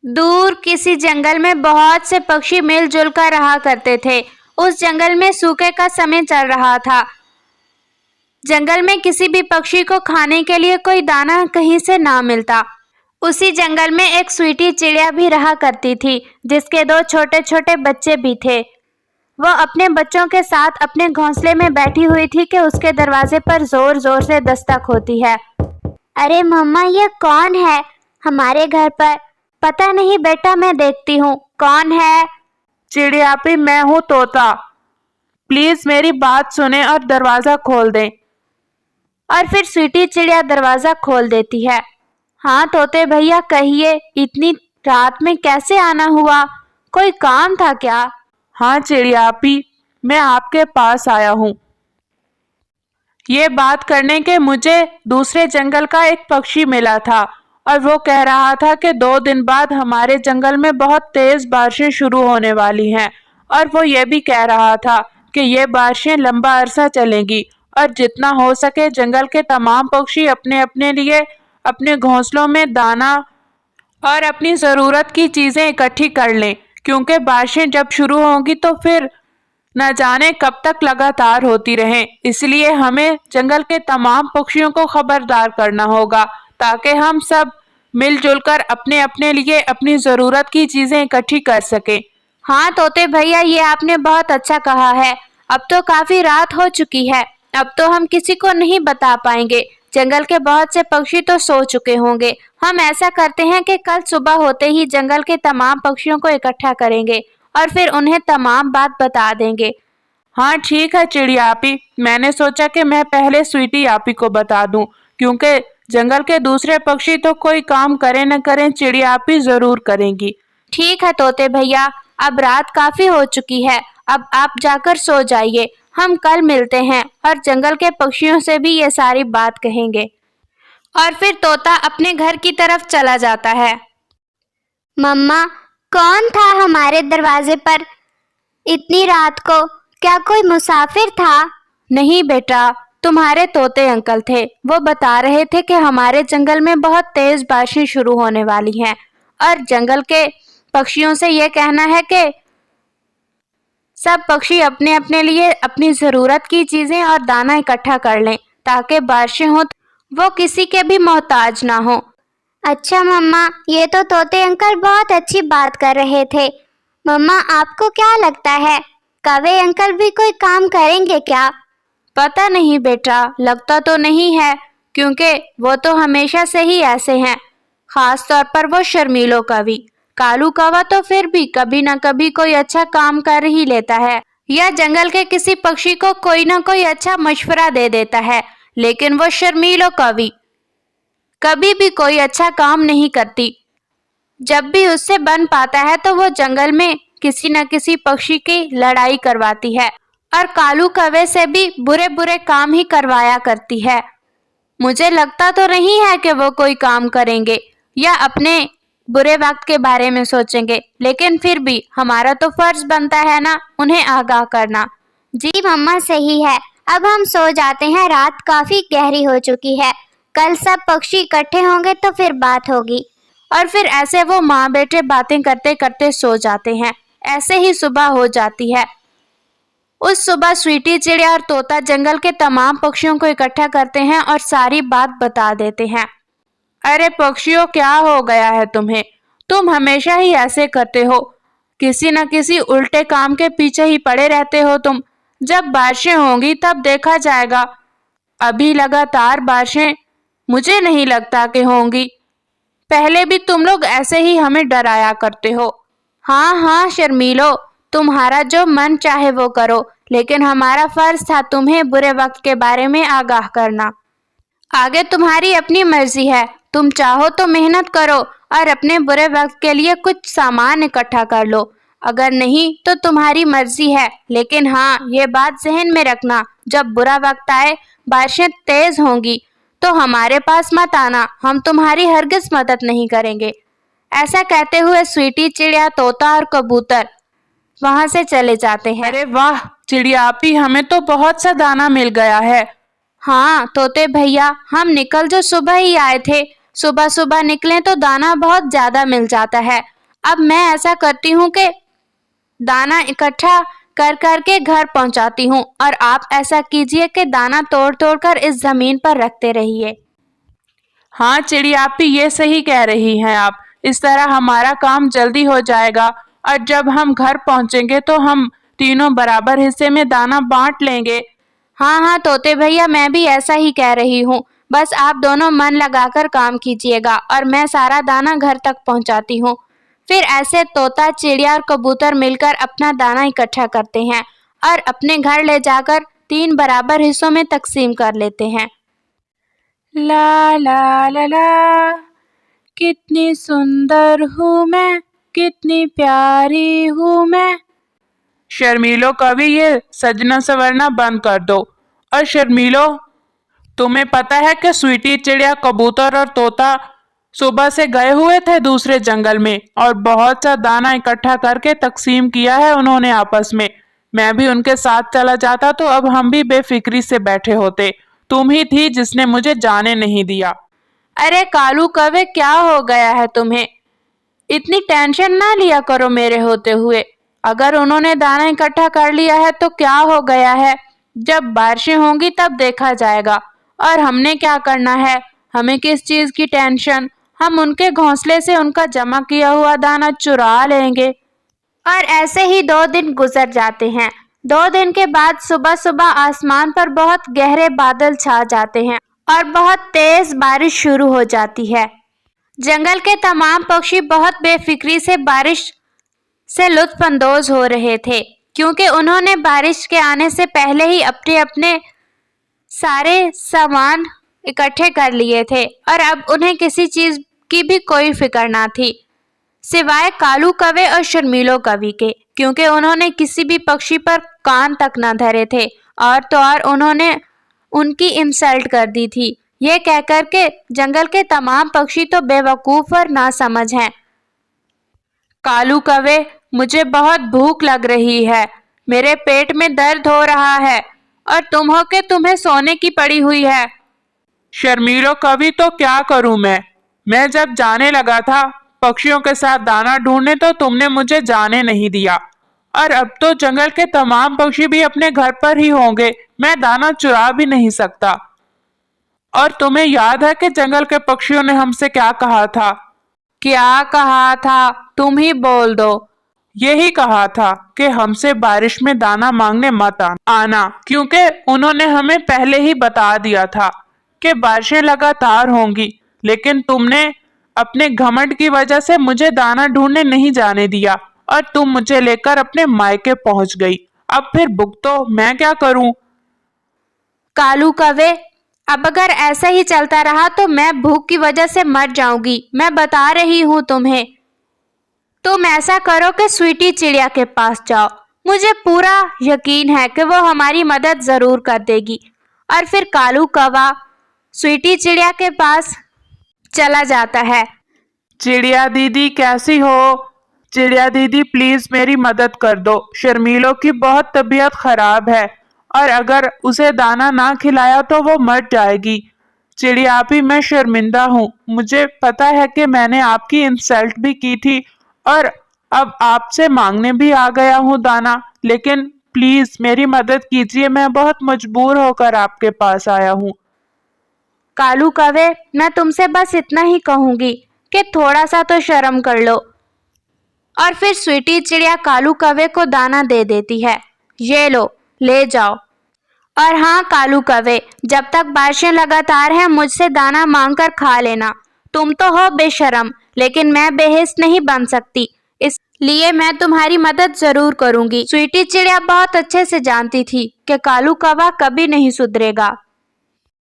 दूर किसी जंगल में बहुत से पक्षी मिलजुल कर रहा करते थे। उस जंगल में सूखे का समय चल रहा था। जंगल में किसी भी पक्षी को खाने के लिए कोई दाना कहीं से ना मिलता। उसी जंगल में एक स्वीटी चिड़िया भी रहा करती थी, जिसके 2 छोटे छोटे बच्चे भी थे। वह अपने बच्चों के साथ अपने घोंसले में बैठी हुई थी कि उसके दरवाजे पर जोर जोर से दस्तक होती है। अरे मम्मा, ये कौन है हमारे घर पर? पता नहीं बेटा, मैं देखती हूँ। कौन है? चिड़ियापी, मैं हूँ तोता। प्लीज मेरी बात सुने और दरवाजा खोल दें। और फिर स्वीटी चिड़िया दरवाजा खोल देती है। हाँ तोते भैया, कहिए, इतनी रात में कैसे आना हुआ? कोई काम था क्या? हाँ चिड़ियापी, मैं आपके पास आया हूँ ये बात करने के मुझे दूसरे जंगल का एक पक्षी मिला था और वो कह रहा था कि 2 दिन बाद हमारे जंगल में बहुत तेज बारिशें शुरू होने वाली हैं और वो ये भी कह रहा था कि ये बारिशें लंबा अरसा चलेंगी और जितना हो सके जंगल के तमाम पक्षी अपने अपने लिए अपने घोंसलों में दाना और अपनी ज़रूरत की चीज़ें इकट्ठी कर लें, क्योंकि बारिशें जब शुरू होंगी तो फिर न जाने कब तक लगातार होती रहें। इसलिए हमें जंगल के तमाम पक्षियों को खबरदार करना होगा ताकि हम सब मिलजुल कर अपने अपने लिए अपनी ज़रूरत की चीज़ें इकट्ठी कर सकें। हाँ तोते भैया, ये आपने बहुत अच्छा कहा है। अब तो काफी रात हो चुकी है, अब तो हम किसी को नहीं बता पाएंगे। जंगल के बहुत से पक्षी तो सो चुके होंगे। हम ऐसा करते हैं कि कल सुबह होते ही जंगल के तमाम पक्षियों को इकट्ठा करेंगे और फिर उन्हें तमाम बात बता देंगे। हाँ ठीक है चिड़ियापी, मैंने सोचा कि मैं पहले स्वीटी आपी को बता दूं, क्योंकि जंगल के दूसरे पक्षी तो कोई काम करें न करें चिड़ियापी जरूर करेंगी। ठीक है तोते भैया, अब रात काफी हो चुकी है, अब आप जाकर सो जाइए। हम कल मिलते हैं और जंगल के पक्षियों से भी ये सारी बात कहेंगे। और फिर तोता अपने घर की तरफ चला जाता है। मम्मा, कौन था हमारे दरवाजे पर इतनी रात को? क्या कोई मुसाफिर था? नहीं बेटा, तुम्हारे तोते अंकल थे। वो बता रहे थे कि हमारे जंगल में बहुत तेज बारिशें शुरू होने वाली हैं और जंगल के पक्षियों से ये कहना है कि सब पक्षी अपने अपने लिए अपनी ज़रूरत की चीज़ें और दाना इकट्ठा कर लें ताकि बारिशें हों वो किसी के भी मोहताज ना हो। अच्छा मम्मा, ये तो तोते अंकल बहुत अच्छी बात कर रहे थे। मम्मा, आपको क्या लगता है कौवे अंकल भी कोई काम करेंगे क्या? पता नहीं बेटा, लगता तो नहीं है, क्योंकि वो तो हमेशा से ही ऐसे हैं। खास तौर पर वो शर्मीलो कवि। कालू कौवा तो फिर भी कभी ना कभी कोई अच्छा काम कर ही लेता है या जंगल के किसी पक्षी को कोई ना कोई अच्छा मशवरा दे देता है, लेकिन वो शर्मीलो कवि कभी भी कोई अच्छा काम नहीं करती। जब भी उससे बन पाता है तो वो जंगल में किसी न किसी पक्षी की लड़ाई करवाती है और कालू कौवे से भी बुरे बुरे काम ही करवाया करती है। मुझे लगता तो नहीं है कि वो कोई काम करेंगे या अपने बुरे वक्त के बारे में सोचेंगे, लेकिन फिर भी हमारा तो फर्ज बनता है ना उन्हें आगाह करना। जी मम्मा, सही है। अब हम सो जाते हैं, रात काफी गहरी हो चुकी है। कल सब पक्षी इकट्ठे होंगे तो फिर बात होगी। और फिर ऐसे वो माँ बेटे बातें करते करते सो जाते हैं। ऐसे ही सुबह हो जाती है। उस सुबह स्वीटी चिड़िया और तोता जंगल के तमाम पक्षियों को इकट्ठा करते हैं और सारी बात बता देते हैं। अरे पक्षियों, क्या हो गया है तुम्हें? तुम हमेशा ही ऐसे करते हो, किसी न किसी उल्टे काम के पीछे ही पड़े रहते हो तुम। जब बारिशें होंगी तब देखा जाएगा। अभी लगातार बारिशें मुझे नहीं लगता कि होंगी। पहले भी तुम लोग ऐसे ही हमें डराया करते हो। हाँ हाँ शर्मीलो, तुम्हारा जो मन चाहे वो करो, लेकिन हमारा फर्ज था तुम्हें बुरे वक्त के बारे में आगाह करना। आगे तुम्हारी अपनी मर्जी है, तुम चाहो तो मेहनत करो और अपने बुरे वक्त के लिए कुछ सामान इकट्ठा कर लो, अगर नहीं तो तुम्हारी मर्जी है। लेकिन हाँ, ये बात जहन में रखना, जब बुरा वक्त आए, बारिशें तेज होंगी, तो हमारे पास मत आना, हम तुम्हारी हरगिज मदद नहीं करेंगे। ऐसा कहते हुए स्वीटी चिड़िया, तोता और कबूतर वहां से चले जाते हैं। अरे वाह चिड़ियापी, हमें तो बहुत सा दाना मिल गया है। हाँ तोते भैया, हम निकल जो सुबह ही आए थे, सुबह सुबह निकलें तो दाना बहुत ज्यादा मिल जाता है। अब मैं ऐसा करती हूँ कि दाना इकट्ठा कर करके घर पहुंचाती हूँ और आप ऐसा कीजिए कि दाना तोड़ तोड़ कर इस जमीन पर रखते रहिए। हाँ चिड़िया आपी, ये सही कह रही हैं आप। इस तरह हमारा काम जल्दी हो जाएगा और जब हम घर पहुंचेंगे तो हम तीनों बराबर हिस्से में दाना बांट लेंगे। हाँ हाँ तोते भैया, मैं भी ऐसा ही कह रही हूँ। बस आप दोनों मन लगाकर काम कीजिएगा और मैं सारा दाना घर तक पहुँचाती हूँ। फिर ऐसे तोता, चिड़िया और कबूतर मिलकर अपना दाना इकट्ठा करते हैं और अपने घर ले जाकर 3 बराबर हिस्सों में तकसीम कर लेते हैं। ला ला ला ला, कितनी सुंदर हूँ मैं, कितनी प्यारी हूँ मैं। शर्मीलो कवि, ये सजना संवरना बंद कर दो। और शर्मीलो, तुम्हें पता है कि स्वीटी चिड़िया, कबूतर और तोता सुबह से गए हुए थे दूसरे जंगल में और बहुत सा दाना इकट्ठा करके तकसीम किया है उन्होंने आपस में। मैं भी उनके साथ चला जाता तो अब हम भी बेफिक्री से बैठे होते। तुम ही थी जिसने मुझे जाने नहीं दिया। अरे कालू कवे, क्या हो गया है तुम्हें? इतनी टेंशन ना लिया करो मेरे होते हुए। अगर उन्होंने दाना इकट्ठा कर लिया है तो क्या हो गया है? जब बारिशें होंगी तब देखा जाएगा। और हमने क्या करना है? हमें किस चीज की टेंशन? हम उनके घोंसले से उनका जमा किया हुआ दाना चुरा लेंगे। और ऐसे ही 2 दिन गुजर जाते हैं। 2 दिन के बाद सुबह सुबह आसमान पर बहुत गहरे बादल छा जाते हैं और बहुत तेज बारिश शुरू हो जाती है। जंगल के तमाम पक्षी बहुत बेफिक्री से बारिश से लुत्फानंदोज हो रहे थे, क्योंकि उन्होंने बारिश के आने से पहले ही अपने अपने सारे सामान इकट्ठे कर लिए थे और अब उन्हें किसी चीज की भी कोई फिक्र ना थी, सिवाय कालू कवे और शर्मीलो कवि के, क्योंकि उन्होंने किसी भी पक्षी पर कान तक न धरे थे और तो और उन्होंने उनकी इंसल्ट कर दी थी। ये कहकर के जंगल के तमाम पक्षी तो बेवकूफ और नासमझ हैं। कालू कवे, मुझे बहुत भूख लग रही है, मेरे पेट में दर्द हो रहा है और तुम हो के तुम्हें सोने की पड़ी हुई है। शर्मीलो कवि, तो क्या करूं मैं जब जाने लगा था पक्षियों के साथ दाना ढूंढने तो तुमने मुझे जाने नहीं दिया और अब तो जंगल के तमाम पक्षी भी अपने घर पर ही होंगे, मैं दाना चुरा भी नहीं सकता। और तुम्हें याद है कि जंगल के पक्षियों ने हमसे क्या कहा था? क्या कहा था? तुम ही बोल दो। यही कहा था कि हमसे बारिश में दाना मांगने मत आना, क्योंकि उन्होंने हमें पहले ही बता दिया था कि बारिशें लगातार होंगी, लेकिन तुमने अपने घमंड की वजह से मुझे दाना ढूंढने नहीं जाने दिया और तुम मुझे लेकर अपने मायके पहुंच गई। अब फिर भुगतो, मैं क्या करूं? कालू कवे, अब अगर ऐसा ही चलता रहा तो मैं भूख की वजह से मर जाऊंगी, मैं बता रही हूँ तुम्हें। तुम ऐसा करो कि स्वीटी चिड़िया के पास जाओ, मुझे पूरा यकीन है कि वो हमारी मदद जरूर कर देगी। और फिर कालू कौवा स्वीटी चिड़िया के पास चला जाता है। चिड़िया दीदी कैसी हो? चिड़िया दीदी प्लीज मेरी मदद कर दो, शर्मीलो की बहुत तबीयत खराब है और अगर उसे दाना ना खिलाया तो वो मर जाएगी। चिड़िया आपी, मैं शर्मिंदा हूँ, मुझे पता है कि मैंने आपकी इंसल्ट भी की थी और अब आपसे मांगने भी आ गया हूँ दाना, लेकिन प्लीज मेरी मदद कीजिए, मैं बहुत मजबूर होकर आपके पास आया हूँ। कालू कवे, मैं तुमसे बस इतना ही कहूंगी कि थोड़ा सा तो शर्म कर लो। और फिर स्वीटी चिड़िया कालू कवे को दाना दे देती है। ये लो, ले जाओ। और हाँ कालू कवे, जब तक बारिशें लगातार हैं मुझसे दाना मांगकर खा लेना। तुम तो हो बेशरम, लेकिन मैं बेहिस नहीं बन सकती, इसलिए मैं तुम्हारी मदद जरूर करूंगी। स्वीटी चिड़िया बहुत अच्छे से जानती थी कि कालू कौवा कभी नहीं सुधरेगा।